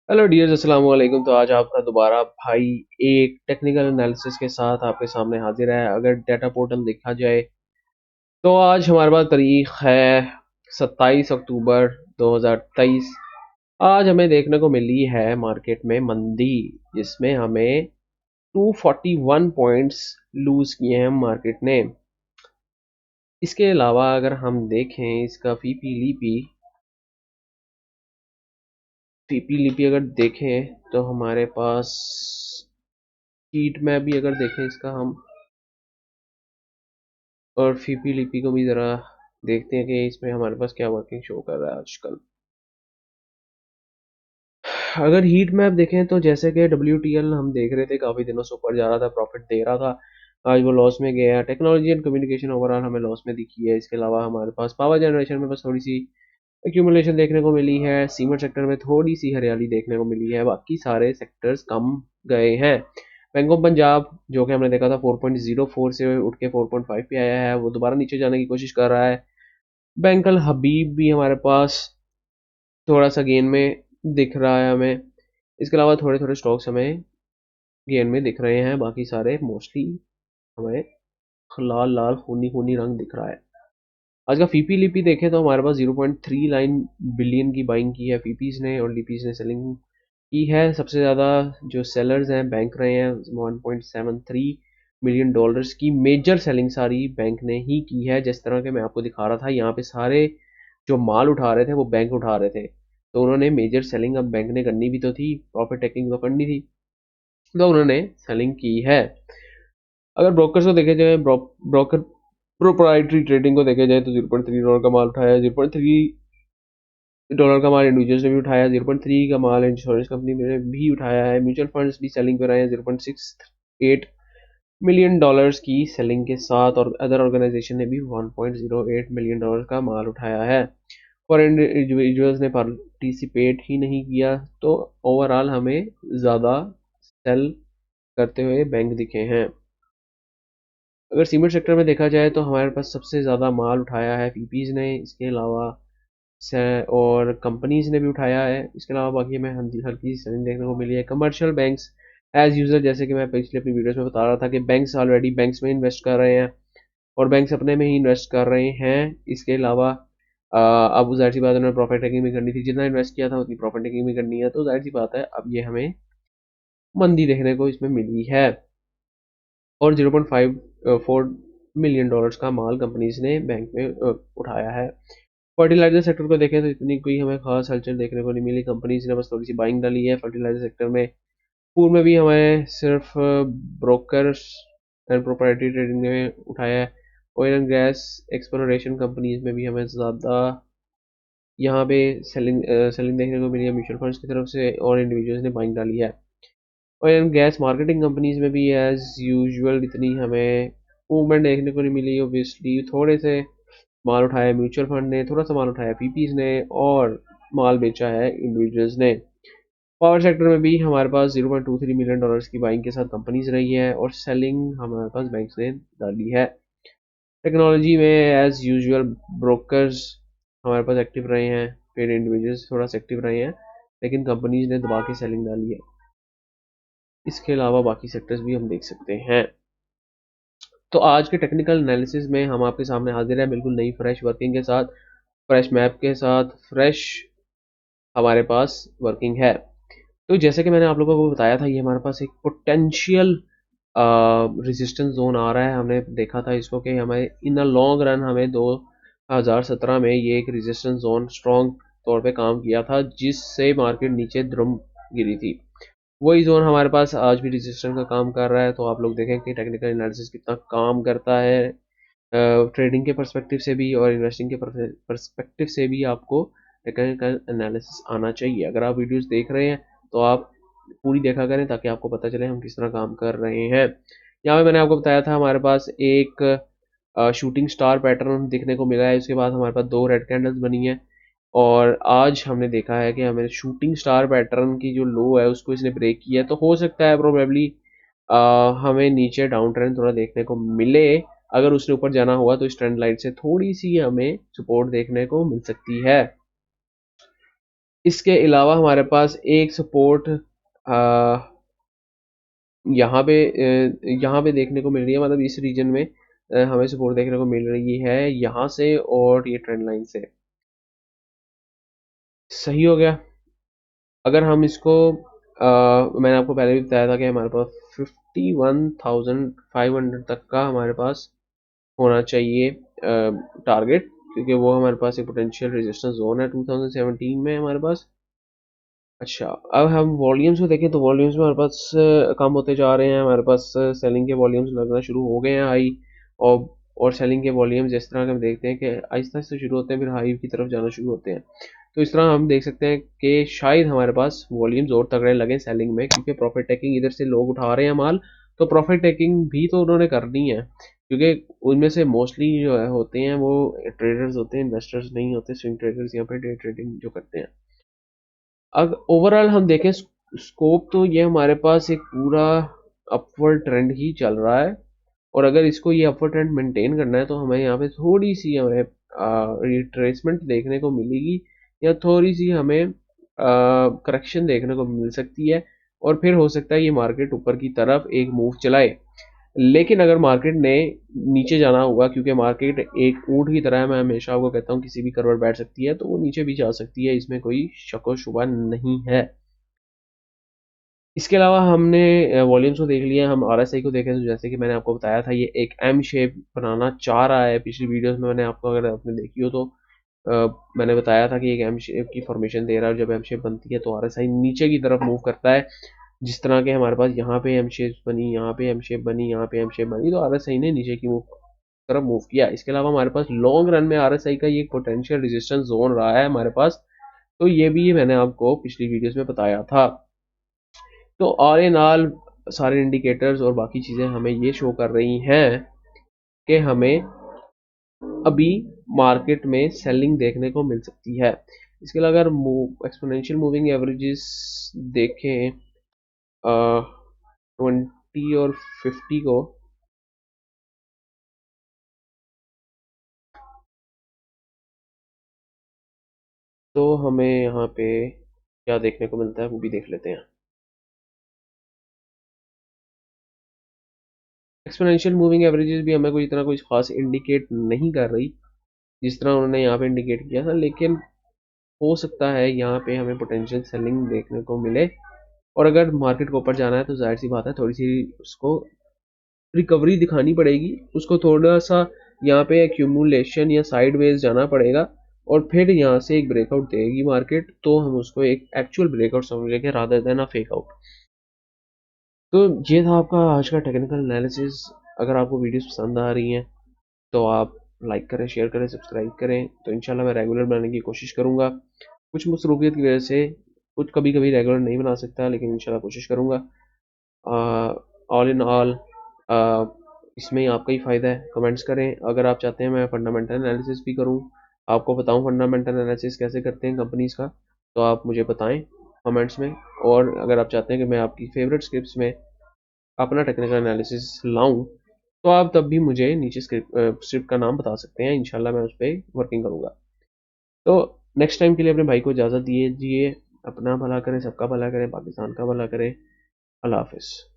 Hello dears, अस्सलाम वालेकुम। तो आज आपका दोबारा भाई एक टेक्निकल एनालिसिस के साथ आपके सामने हाजिर है। अगर डाटा पोर्टल देखा जाए तो आज हमारे पास तारीख है 27 अक्टूबर 2023। आज हमें देखने को मिली है मार्केट में मंदी, जिसमें हमें 241 पॉइंट्स लूज किए हैं मार्केट ने। इसके अलावा अगर हम देखें इसका फीपी लिपि अगर देखें तो हमारे पास शीट में भी अगर देखें इसका हम, और फीपी लिपि को भी ज़रा देखते हैं कि इसमें हमारे पास क्या वर्किंग शो कर रहा है आजकल। अगर हीट मैप देखें तो जैसे कि WTL हम देख रहे थे, काफ़ी दिनों से ऊपर जा रहा था, प्रॉफिट दे रहा था, आज वो लॉस में गया है। टेक्नोलॉजी एंड कम्युनिकेशन ओवरऑल हमें लॉस में दिखी है। इसके अलावा हमारे पास पावर जनरेशन में बस थोड़ी सी एक्यूमुलेशन देखने को मिली है। सीमेंट सेक्टर में थोड़ी सी हरियाली देखने को मिली है, बाकी सारे सेक्टर्स कम गए हैं। बैंक ऑफ पंजाब जो कि हमने देखा था 4.04 से उठ के 4.5 पे आया है, वो दोबारा नीचे जाने की कोशिश कर रहा है। बैंक अल हबीब भी हमारे पास थोड़ा सा गेन में दिख रहा है हमें। इसके अलावा थोड़े थोड़े स्टॉक्स हमें गेन में दिख रहे हैं, बाकी सारे मोस्टली हमें लाल लाल खूनी खूनी रंग दिख रहा है। आज का फीपी लिपि देखें तो हमारे पास 0.39 बिलियन की बाइंग की है फीपीज ने, और लिपीज ने सेलिंग की है। सबसे ज़्यादा जो सेलर्स हैं बैंक रहे हैं, 1.73 मिलियन डॉलर्स की मेजर सेलिंग सारी बैंक ने ही की है। जिस तरह के मैं आपको दिखा रहा था, यहाँ पे सारे जो माल उठा रहे थे वो बैंक उठा रहे थे, तो उन्होंने मेजर सेलिंग अब बैंक ने करनी भी तो थी, प्रॉफिट टेकिंग तो करनी थी, तो उन्होंने सेलिंग की है। अगर ब्रोकर्स को देखे जाए, ब्रोकर प्रोप्राइटरी ट्रेडिंग को देखे जाए तो 0.3 डॉलर का माल उठाया, 0.3 डॉलर का माल इंडिविजुअल्स ने भी उठाया, 0.3 का माल इंश्योरेंस कंपनी ने भी उठाया है। म्यूचुअल फंड्स भी सेलिंग पे रहे हैं 0.68 मिलियन डॉलर्स की सेलिंग के साथ, और अदर ऑर्गेनाइजेशन ने भी 1.08 मिलियन डॉलर का माल उठाया है। फॉरेन इंडिविजुअल्स ने पार्टिसिपेट ही नहीं किया, तो ओवरऑल हमें ज़्यादा सेल करते हुए बैंक दिखे हैं। अगर सीमेंट सेक्टर में देखा जाए तो हमारे पास सबसे ज़्यादा माल उठाया है पीपीज ने, इसके अलावा और कंपनीज ने भी उठाया है। इसके अलावा बाकी हमें हल्की सी सेलिंग देखने को मिली है। कमर्शियल बैंक्स एज यूजर, जैसे कि मैं पिछले अपनी वीडियोस में बता रहा था कि बैंक्स ऑलरेडी बैंक्स में इन्वेस्ट कर रहे हैं, और बैंक्स अपने में ही इन्वेस्ट कर रहे हैं। इसके अलावा अब जाहिर सी बात है उन्होंने प्रॉफिट टेकिंग भी करनी थी, जितना इन्वेस्ट किया था उतनी प्रॉफिट टेकिंग भी करनी है, तो जाहिर सी बात है अब ये हमें मंदी देखने को इसमें मिली है। और 0.54 मिलियन डॉलर्स का माल कंपनीज ने बैंक में उठाया है। फर्टिलाइजर सेक्टर को देखें तो इतनी कोई हमें खास हलचल देखने को नहीं मिली, कंपनीज ने बस थोड़ी सी बाइंग डाली है फर्टिलाइजर सेक्टर में। फूड में भी हमें सिर्फ ब्रोकर्स एंड प्रोप्राइटरी ट्रेडिंग ने उठाया है। Oil and gas exploration companies में भी हमें ज़्यादा यहाँ पे सेलिंग देखने को मिली है म्यूचुअल फंड्स की तरफ से, और इंडिविजुअल्स ने बाइंग डाली है। Oil and gas marketing companies में भी एज यूजुअल इतनी हमें मूवमेंट देखने को नहीं मिली। ओबियसली थोड़े से माल उठाया म्यूचुअल फंड ने, थोड़ा सा माल उठाया पीपीज ने, और माल बेचा है इंडिविजुअल्स ने। पावर सेक्टर में भी हमारे पास 0.23 मिलियन डॉलर्स की बाइंग के साथ कंपनीज रही है, और सेलिंग हमारे पास बैंक्स ने डाली है। टेक्नोलॉजी में एज यूजुअल ब्रोकर्स हमारे पास एक्टिव रहे हैं, फिर इंडिविजुअल्स थोड़ा सा एक्टिव रहे हैं, लेकिन कंपनीज ने दबा के सेलिंग डाली है। इसके अलावा बाकी सेक्टर्स भी हम देख सकते हैं। तो आज के टेक्निकल एनालिसिस में हम आपके सामने हाजिर हैं बिल्कुल नई फ्रेश वर्किंग के साथ, फ्रेश मैप के साथ, फ्रेश हमारे पास वर्किंग है। तो जैसे कि मैंने आप लोगों को बताया था, ये हमारे पास एक पोटेंशियल रेजिस्टेंस जोन आ रहा है। हमने देखा था इसको कि हमें इन अ लॉन्ग रन हमें 2017 में ये एक रेजिस्टेंस जोन स्ट्रॉन्ग तौर पे काम किया था, जिससे मार्केट नीचे द्रम गिरी थी। वही जोन हमारे पास आज भी रेजिस्टेंस का काम कर रहा है। तो आप लोग देखें कि टेक्निकल एनालिसिस कितना काम करता है, ट्रेडिंग के पर्सपेक्टिव से भी और इन्वेस्टिंग के पर्सपेक्टिव से भी आपको टेक्निकल एनालिसिस आना चाहिए। अगर आप वीडियोस देख रहे हैं तो आप पूरी देखा करें, ताकि आपको पता चले हम किस तरह काम कर रहे हैं। यहाँ पे मैंने आपको बताया था हमारे पास एक शूटिंग स्टार पैटर्न दिखने को मिला है, उसके बाद हमारे पास दो रेड कैंडल्स बनी है, और आज हमने देखा है कि हमें शूटिंग स्टार पैटर्न की जो लो है उसको इसने ब्रेक किया है। तो हो सकता है प्रोबेबली हमें नीचे डाउन ट्रेंड थोड़ा देखने को मिले। अगर उसने ऊपर जाना हुआ तो इस ट्रेंड लाइन से थोड़ी सी हमें सपोर्ट देखने को मिल सकती है। इसके अलावा हमारे पास एक सपोर्ट यहाँ पे देखने को मिल रही है, मतलब इस रीजन में हमें सपोर्ट देखने को मिल रही है यहाँ से और ये ट्रेंड लाइन से। सही हो गया। अगर हम इसको मैंने आपको पहले भी बताया था कि हमारे पास 51,500 तक का हमारे पास होना चाहिए टारगेट, क्योंकि वो हमारे पास एक पोटेंशियल रेजिस्टेंस जोन है 2017 में हमारे पास। अच्छा, अब हम वॉल्यूम्स को देखें तो वॉल्यूम्स में हमारे पास कम होते जा रहे हैं, हमारे पास सेलिंग के वॉल्यूम्स लगना शुरू हो गए हैं हाई, और सेलिंग के वॉल्यूम्स जिस तरह के हम देखते हैं कि आहिस्ता आहिस्ता शुरू होते हैं फिर हाई की तरफ जाना शुरू होते हैं। तो इस तरह हम देख सकते हैं कि शायद हमारे पास वॉल्यूम्स और तगड़े लगे सेलिंग में, क्योंकि प्रॉफिट टेकिंग इधर से लोग उठा रहे हैं माल, तो प्रॉफिट टेकिंग भी तो उन्होंने करनी है, क्योंकि उनमें से मोस्टली जो है होते हैं वो ट्रेडर्स होते हैं, इन्वेस्टर्स नहीं होते, स्विंग ट्रेडर्स यहाँ पे डे ट्रेडिंग जो करते हैं। अगर ओवरऑल हम देखें स्कोप, तो ये हमारे पास एक पूरा अपवर्ड ट्रेंड ही चल रहा है, और अगर इसको ये अपवर्ड ट्रेंड मेंटेन करना है तो हमें यहाँ पे थोड़ी सी हमें रिट्रेसमेंट देखने को मिलेगी, या थोड़ी सी हमें करेक्शन देखने को मिल सकती है, और फिर हो सकता है ये मार्केट ऊपर की तरफ एक मूव चलाए। लेकिन अगर मार्केट ने नीचे जाना होगा, क्योंकि मार्केट एक ऊंट की तरह है, मैं हमेशा आपको कहता हूँ किसी भी कर्व पर बैठ सकती है, तो वो नीचे भी जा सकती है, इसमें कोई शक व शुबा नहीं है। इसके अलावा हमने वॉल्यूम्स को देख लिया, हम आरएसआई को देखें तो जैसे कि मैंने आपको बताया था ये एक एम शेप बनाना चाह रहा है। पिछली वीडियोस में मैंने आपको, अगर आपने देखी हो तो मैंने बताया था कि एक एम शेप की फॉर्मेशन दे रहा है, जब एम शेप बनती है तो आरएसआई नीचे की तरफ मूव करता है, जिस तरह के हमारे पास यहाँ पे एम शेप बनी, यहाँ पे एम शेप बनी, यहाँ पे एम शेप बनी, तो आरएसआई ने नीचे की तरफ मूव किया। इसके अलावा हमारे पास लॉन्ग रन में आरएसआई का ये पोटेंशियल रेजिस्टेंस जोन रहा है हमारे पास, तो ये भी मैंने आपको पिछली वीडियोस में बताया था। तो ऑल इन ऑल सारे इंडिकेटर्स और बाकी चीज़ें हमें ये शो कर रही हैं कि हमें अभी मार्केट में सेलिंग देखने को मिल सकती है। इसके अलावा अगर एक्सपोनेंशियल मूविंग एवरेजेस देखें 20 और 50 को, तो हमें यहाँ पे क्या देखने को मिलता है वो भी देख लेते हैं। एक्सपोनेंशियल मूविंग एवरेजेस भी हमें कोई इतना कुछ खास इंडिकेट नहीं कर रही जिस तरह उन्होंने यहाँ पे इंडिकेट किया था, लेकिन हो सकता है यहाँ पे हमें पोटेंशियल सेलिंग देखने को मिले, और अगर मार्केट को ऊपर जाना है तो जाहिर सी बात है थोड़ी सी उसको रिकवरी दिखानी पड़ेगी, उसको थोड़ा सा यहाँ पे एक्यूमुलेशन या साइडवेज जाना पड़ेगा, और फिर यहाँ से एक ब्रेकआउट देगी मार्केट, तो हम उसको एक एक्चुअल ब्रेकआउट समझेंगे rather than a fake out. तो ये था आपका आज का टेक्निकल एनालिसिस। अगर आपको वीडियोस पसंद आ रही हैं तो आप लाइक करें, शेयर करें, सब्सक्राइब करें, तो इंशाल्लाह मैं रेगुलर बनाने की कोशिश करूँगा। कुछ मसरूफियत की वजह से कुछ कभी कभी रेगुलर नहीं बना सकता, लेकिन इंशाल्लाह कोशिश करूँगा। ऑल इन ऑल इसमें आपका ही फ़ायदा है। कमेंट्स करें अगर आप चाहते हैं मैं फंडामेंटल एनालिसिस भी करूँ, आपको बताऊँ फंडामेंटल एनालिसिस कैसे करते हैं कंपनीज़ का, तो आप मुझे बताएं कमेंट्स में। और अगर आप चाहते हैं कि मैं आपकी फेवरेट स्क्रिप्ट्स में अपना टेक्निकल एनालिसिस लाऊं, तो आप तब भी मुझे नीचे स्क्रिप्ट का नाम बता सकते हैं, इंशाल्लाह मैं उस पर वर्किंग करूँगा। तो नेक्स्ट टाइम के लिए अपने भाई को इजाज़त दीजिए। अपना भला करें, सबका भला करें, पाकिस्तान का भला करें। अल्लाह हाफिज़।